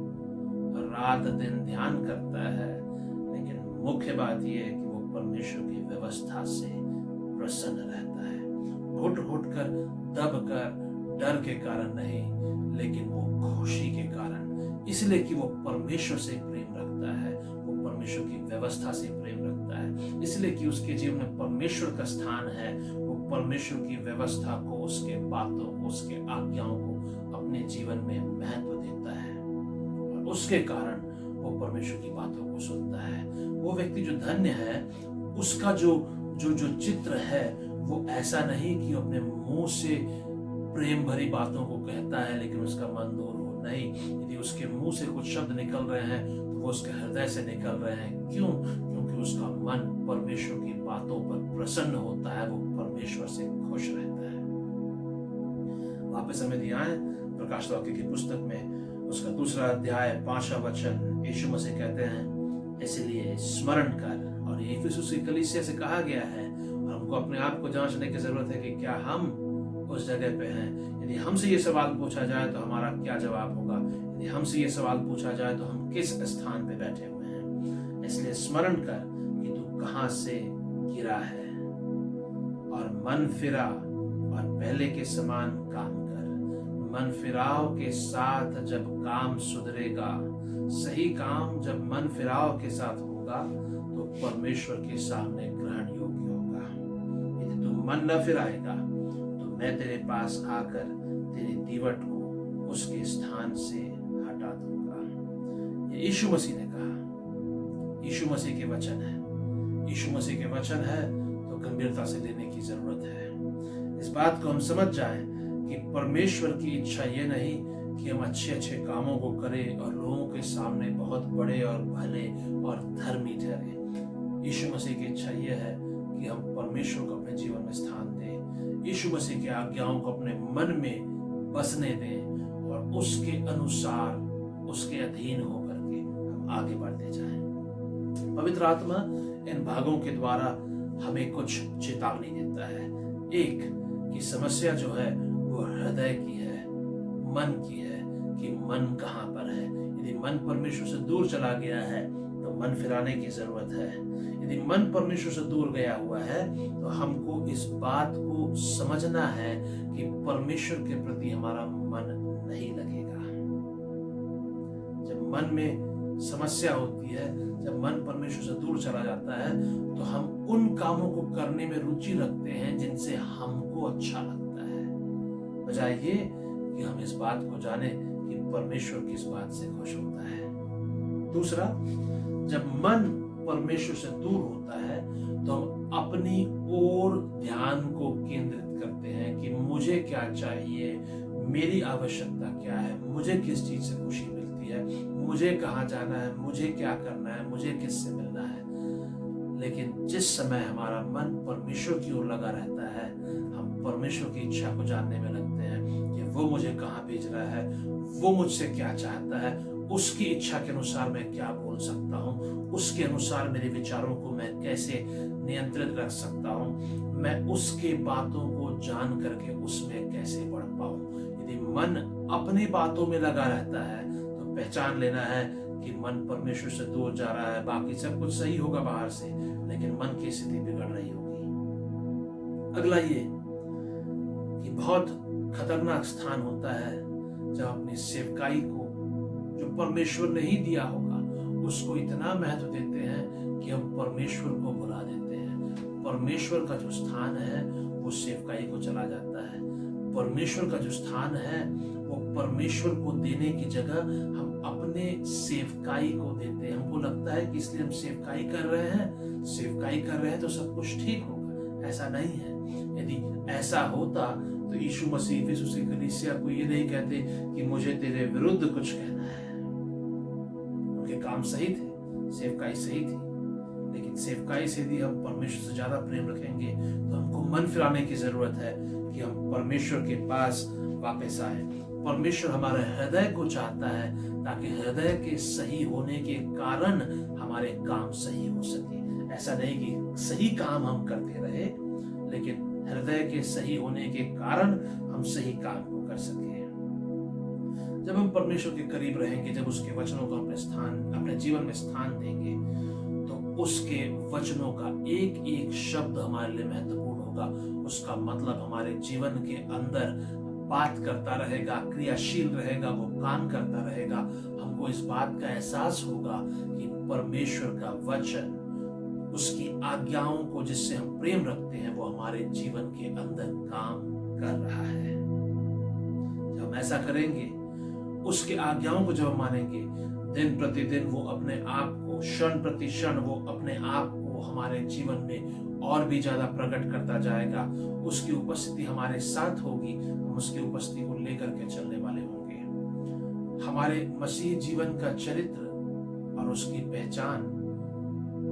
S2: रात दिन ध्यान करता है। लेकिन मुख्य बात यह है कि वो परमेश्वर की व्यवस्था से प्रसन्न रहता है, घुट घुट कर, दब कर, डर के कारण नहीं, लेकिन वो खुशी के कारण, इसलिए कि वो परमेश्वर से प्रेम रखता है, वो परमेश्वर की व्यवस्था से प्रेम रखता है, इसलिए कि उसके जीवन में परमेश्वर का स्थान है। वो परमेश्वर की व्यवस्था को, उसके बातों को, उसके आज्ञाओं को अपने जीवन में महत्व देता है और उसके कारण वो परमेश्वर की बातों को सुनता है। वो व्यक्ति जो धन्य है, उसका जो चित्र है वो ऐसा नहीं कि वो अपने मुंह से प्रेम भरी बातों को कहता है लेकिन उसका मन दूर हो, नहीं। यदि उसके मुंह से कुछ शब्द निकल रहे हैं तो वो उसके हृदय से निकल रहे हैं। क्यों? क्योंकि उसका मन परमेश्वर की बातों पर प्रसन्न होता है, वो परमेश्वर से खुश रहता है। वापस हमें दिया है प्रकाश वाक्य की पुस्तक में उसका 2 अध्याय 5वां वचन, यीशु मसीह कहते हैं, इसलिए स्मरण कर। और ये इफिसुस की कलीसिया से कहा गया है और हमको अपने आप को जांचने की जरूरत है कि क्या हम उस जगह पे हैं। यदि हमसे ये सवाल पूछा जाए तो हमारा क्या जवाब होगा? यदि हमसे ये सवाल पूछा जाए तो हम किस स्थान पे बैठे हुए हैं? इसलिए स्मरण कर कि तू कहां से गिरा है और मन फिरा और पहले के समान काम कर। मन फिराव के साथ जब काम सुधरेगा, सही काम जब मन फिराव के साथ होगा तो परमेश्वर के सामने ग्रहण योग्य होगा। यदि तू मन न फिराएगा तो मैं तेरे पास आकर तेरे दीवट को उसके स्थान से हटा दूंगा। ये यीशु मसीह ने कहा, यीशु मसीह के वचन है। यीशु मसीह के वचन है तो गंभीरता से लेने की जरूरत है। इस बात को हम समझ जाएं कि परमेश्वर की इच्छा ये नहीं कि हम अच्छे अच्छे कामों को करें और लोगों के सामने बहुत बड़े और भले और धर्मी ठहरे। यीशु मसीह की इच्छा ये है कि हम परमेश्वर को अपने जीवन में स्थान दें, यीशु मसीह की आज्ञाओं को अपने मन में बसने दें और उसके अनुसार, उसके अधीन होकर के हम आगे बढ़ते जाएं। पवित्र आत्मा इन भागों के द्वारा हमें कुछ चेतावनी देता है। एक कि समस्या जो है वो हृदय की है, मन की है, कि मन कहाँ पर है। यदि मन परमेश्वर से दूर चला गया है तो मन फिराने की जरूरत है। यदि मन परमेश्वर से दूर गया हुआ है तो हमको इस बात को समझना है कि परमेश्वर के प्रति हमारा मन नहीं लगेगा। जब मन में समस्या होती है, जब मन परमेश्वर से दूर चला जाता है, तो हम उन कामों को करने में रुचि रखते हैं जिनसे हमको अच्छा लगता है, बजाय ये कि हम इस बात को जाने कि परमेश्वर किस बात से खुश होता है। दूसरा, जब मन परमेश्वर से दूर होता है तो हम अपनी ओर ध्यान को केंद्रित करते हैं कि मुझे क्या चाहिए, मेरी आवश्यकता क्या है, मुझे किस चीज से खुशी मिलती है, मुझे कहाँ जाना है, मुझे क्या करना है, मुझे किससे मिलना है। लेकिन जिस समय हमारा मन परमेश्वर की ओर लगा रहता है, हम परमेश्वर की इच्छा को जानने में लगते हैं कि वो मुझे कहाँ भेज रहा है, वो मुझसे क्या चाहता है, उसकी इच्छा के अनुसार मैं क्या बोल सकता हूँ, उसके अनुसार मेरे विचारों को मैं कैसे नियंत्रित रख सकता हूँ, मैं उसके बातों को जान करके उसमें कैसे बढ़ पाऊँ। यदि मन अपनी बातों में लगा रहता है तो पहचान लेना है कि मन परमेश्वर से दूर जा रहा है। बाकी सब कुछ सही होगा बाहर से, लेकिन मन की स्थिति बिगड़ रही होगी। अगला ये कि बहुत खतरनाक स्थान होता है जब अपनी सेवकाई को, जो परमेश्वर ने ही दिया होगा, उसको इतना महत्व देते हैं कि हम परमेश्वर को भुला देते हैं। परमेश्वर का जो स्थान है वो सेवकाई को चला जाता है। परमेश्वर का जो स्थान है वो परमेश्वर को देने की जगह हम अपने सेवकाई को देते हैं। हमको लगता है कि इसलिए हम सेवकाई कर रहे हैं तो सब कुछ ठीक होगा। ऐसा नहीं है। यदि ऐसा होता तो यीशु मसीह की कलीसिया को ये नहीं कहते कि मुझे तेरे विरुद्ध कुछ कहना है। उनके काम सही थे, सेवकाई सही थी, लेकिन सेवकाई से यदि हम परमेश्वर से ज्यादा प्रेम रखेंगे तो हमको मन फिराने की जरूरत है कि हम परमेश्वर के पास वापस आए। परमेश्वर हमारे हृदय को चाहता है ताकि हृदय के सही होने के कारण हमारे काम सही हो सके। ऐसा नहीं कि सही काम हम करते रहे, लेकिन हृदय के सही होने के कारण हम सही काम को कर सके। जब हम परमेश्वर के करीब रहेंगे, जब उसके वचनों को अपने जीवन में स्थान देंगे, तो उसके वचनों का एक एक शब्द हमारे लिए महत्वपूर्ण होगा। उसका मतलब हमारे जीवन के अंदर बात करता रहेगा, क्रियाशील रहेगा, वो काम करता रहेगा। हमको इस बात का एहसास होगा कि परमेश्वर का वचन, उसकी आज्ञाओं को जिससे हम प्रेम रखते हैं, वो हमारे जीवन के अंदर काम कर रहा है। जब हम ऐसा करेंगे, उसके आज्ञाओं को जब हम मानेंगे, दिन प्रतिदिन वो अपने आप को, क्षण प्रति क्षण वो अपने आप को हमारे जीवन में और भी ज्यादा प्रकट करता जाएगा। उसकी उपस्थिति हमारे साथ होगी, हम उसकी उपस्थिति को लेकर के चलने वाले होंगे। हमारे मसीह जीवन का चरित्र और उसकी पहचान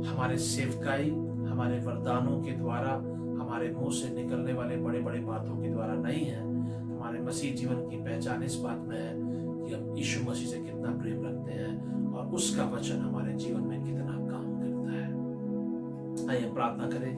S2: हमारे सेवकाई, हमारे वरदानों के द्वारा, हमारे मुंह से निकलने वाले बड़े बड़े बातों के द्वारा नहीं है। हमारे मसीह जीवन की पहचान इस बात में है कि हम यीशु मसीह से कितना प्रेम रखते हैं और उसका वचन हमारे जीवन में कितना काम करता है। आइए प्रार्थना करें,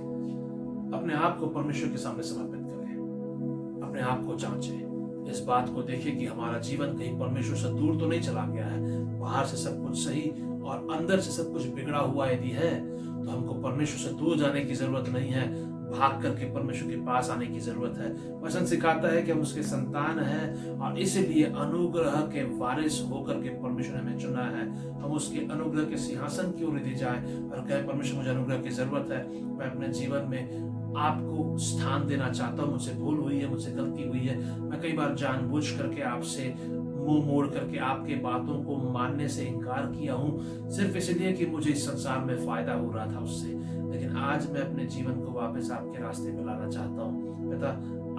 S2: अपने आप को परमेश्वर के सामने समर्पित करें, अपने आप को जांचें, इस बात को देखें कि हमारा जीवन कहीं परमेश्वर से दूर तो नहीं चला गया है। बाहर से सब कुछ सही और अंदर से सब कुछ बिगड़ा हुआ यदि है तो हमको परमेश्वर से दूर जाने की जरूरत नहीं है, भाग करके परमेश्वर के पास आने की जरूरत है। वचन सिखाता है कि हम उसके संतान हैं और इसलिए अनुग्रह के वारिस होकर के परमेश्वर ने हमें चुना है। हम उसके अनुग्रह के सिंहासन की ओर यदि जाएं और कहें परमेश्वर मुझे अनुग्रह की जरूरत है, मैं अपने जीवन में आपको स्थान देना चाहता हूँ, मुझसे भूल हुई है, मुझसे गलती हुई है, मैं कई बार जानबूझ करके आपसे मुंह मोड़ करके आपके बातों को मानने से इनकार किया हूँ, सिर्फ इसलिए कि मुझे इस संसार में फायदा हो रहा था उससे। लेकिन आज मैं अपने जीवन को वापस आपके रास्ते पे लाना चाहता हूँ। पिता,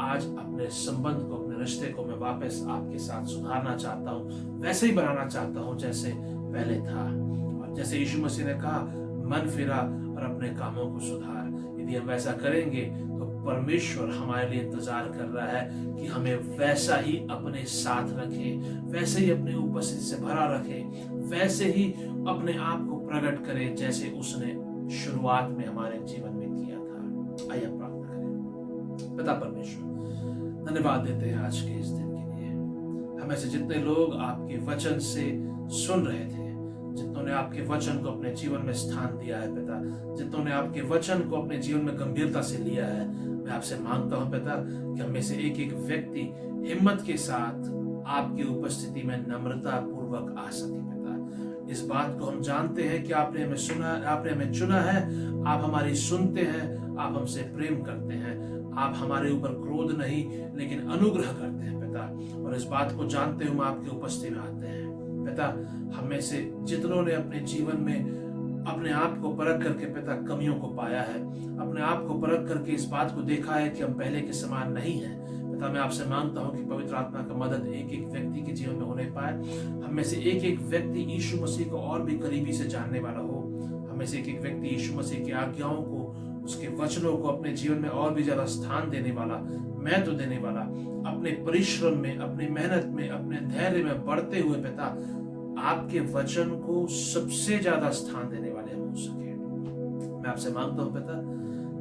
S2: आज अपने संबंध को, अपने रिश्ते को मैं वापस आपके साथ सुधारना चाहता हूँ, वैसे ही बनाना चाहता हूँ जैसे पहले था। और जैसे यीशु मसीह ने कहा, मन फिरा और अपने कामों को सुधार। यदि हम वैसा करेंगे तो परमेश्वर हमारे लिए इंतजार कर रहा है कि हमें वैसा ही अपने साथ रखे, वैसे ही अपनी उपस्थिति से भरा रखे, वैसे ही अपने आप को प्रकट करे जैसे उसने शुरुआत में हमारे जीवन में किया था। आइए प्रार्थना करें। पिता परमेश्वर, धन्यवाद देते हैं आज के इस दिन के लिए। हमें से जितने लोग आपके वचन से सुन रहे थे, जितनों ने आपके वचन को अपने जीवन में स्थान दिया है पिता, जितनों ने आपके वचन को अपने जीवन में गंभीरता से लिया है, मैं आपसे मांगता हूं पिता कि हमें से एक एक व्यक्ति हिम्मत के साथ आपकी उपस्थिति में नम्रता पूर्वक आ सके पिता। इस बात को हम जानते हैं कि आपने हमें चुना है, आप हमारी सुनते हैं, आप हमसे प्रेम करते हैं, आप हमारे ऊपर क्रोध नहीं लेकिन अनुग्रह करते हैं पिता। और इस बात को जानते हुए हम आपकी उपस्थिति में आते हैं पिता। हम में से जितनों ने अपने जीवन में अपने आप को परख करके पिता कमियों को पाया है, अपने आप को परख करके इस बात को देखा है कि हम पहले के समान नहीं हैं पिता, मैं आपसे मांगता हूं कि पवित्र आत्मा का मदद एक एक व्यक्ति के जीवन में होने पाए। हम में से एक एक व्यक्ति यीशु मसीह को और भी करीबी से जानने वाला हो। हम में से एक एक व्यक्ति यीशु मसीह की आज्ञाओं को, उसके वचनों को अपने जीवन में और भी ज्यादा स्थान देने वाला, महत्व देने वाला, अपने परिश्रम में, अपनी मेहनत में, अपने धैर्य में बढ़ते हुए पिता आपके वचन को सबसे ज्यादा स्थान देने वाले हम हो सके। मैं आपसे मांगता हूं पिता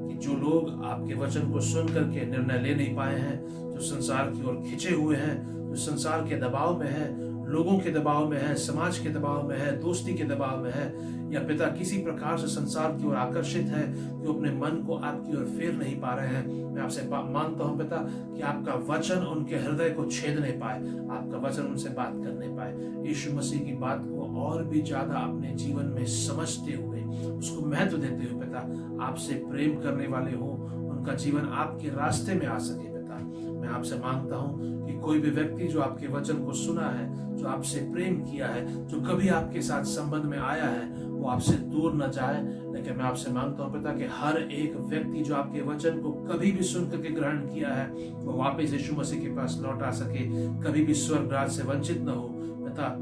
S2: कि जो लोग आपके वचन को सुन करके निर्णय ले नहीं पाए हैं, जो संसार की ओर खिंचे हुए हैं, जो संसार के दबाव में है, लोगों के दबाव में है, समाज के दबाव में है, दोस्ती के दबाव में है, या पिता किसी प्रकार से संसार की ओर आकर्षित है, जो अपने मन को आपकी ओर फेर नहीं पा रहे हैं, मैं आपसे मांगता हूं पिता कि आपका वचन उनके हृदय को छेदने पाए, आपका वचन उनसे बात करने पाए। यीशु मसीह की बात को और भी ज्यादा अपने जीवन में समझते हुए, उसको महत्व देते हुए पिता आपसे प्रेम करने वाले हो, उनका जीवन आपके रास्ते में आ सके पिता। मैं आपसे मांगता हूं कि कोई भी व्यक्ति जो आपके वचन को सुना है, जो आपसे प्रेम किया है, जो कभी आपके साथ संबंध में आया है, वो आपसे दूर न जाए। लेकिन मैं आपसे मांगता हूं पिता कि हर एक व्यक्ति जो आपके वचन को कभी भी सुन करके ग्रहण किया है, वो वापस यीशु मसीह के पास लौट आ सके, कभी भी स्वर्ग राज्य से वंचित न हो पिता।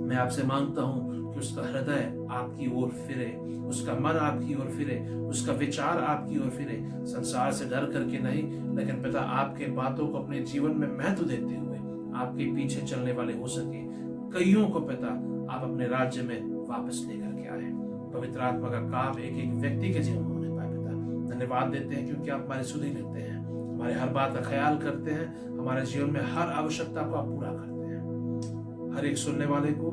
S2: मैं आपसे मांगता हूं कि उसका हृदय आपकी ओर फिरे, उसका मन आपकी ओर फिरे, उसका विचार आपकी ओर फिरे, संसार से डर करके नहीं, लेकिन पिता आपके बातों को अपने जीवन में महत्व देते हुए आपके पीछे चलने वाले हो सके। कईयों को पिता आप अपने राज्य में वापस लेकर के आए। पवित्र आत्मा का काम एक एक व्यक्ति के जीवन में होने पाए पिता। धन्यवाद देते हैं क्योंकि आप हमारी सुधि लेते हैं, हमारे हर बात का ख्याल करते हैं, हमारे जीवन में हर आवश्यकता को आप पूरा करते हैं। हर एक सुनने वाले को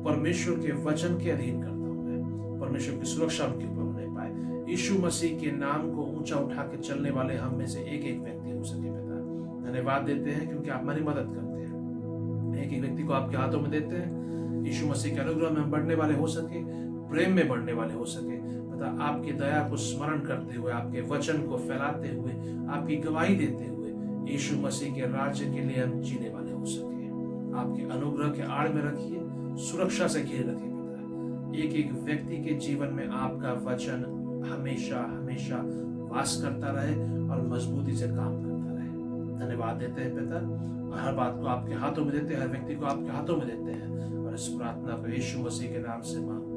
S2: परमेश्वर के वचन के अधीन करता हूं मैं, परमेश्वर की सुरक्षा उनके ऊपर होने पाए। यीशु मसीह के नाम को ऊंचा उठा के चलने वाले हम में से एक एक व्यक्ति हो सके पिता। धन्यवाद देते हैं क्योंकि आप हमारी मदद करते हैं, एक एक व्यक्ति को आपके हाथों में देते हैं। यीशु मसीह के अनुग्रह में हम बढ़ने वाले हो सके, प्रेम में बढ़ने वाले हो सके पिता। आपकी दया को स्मरण करते हुए, आपके वचन को फैलाते हुए, आपकी गवाही देते हुए यीशु मसीह के राज्य के लिए हम जीने वाले हो सके। आपके अनुग्रह के आड़ में रखिए, सुरक्षा से घेर रखिए पिता। एक एक व्यक्ति के जीवन में आपका वचन हमेशा हमेशा वास करता रहे और मजबूती से काम करता रहे। धन्यवाद देते हैं पिता, और हर बात को आपके हाथों में देते हैं, हर व्यक्ति को आपके हाथों में देते हैं, और इस प्रार्थना को यीशु मसीह के नाम से मांग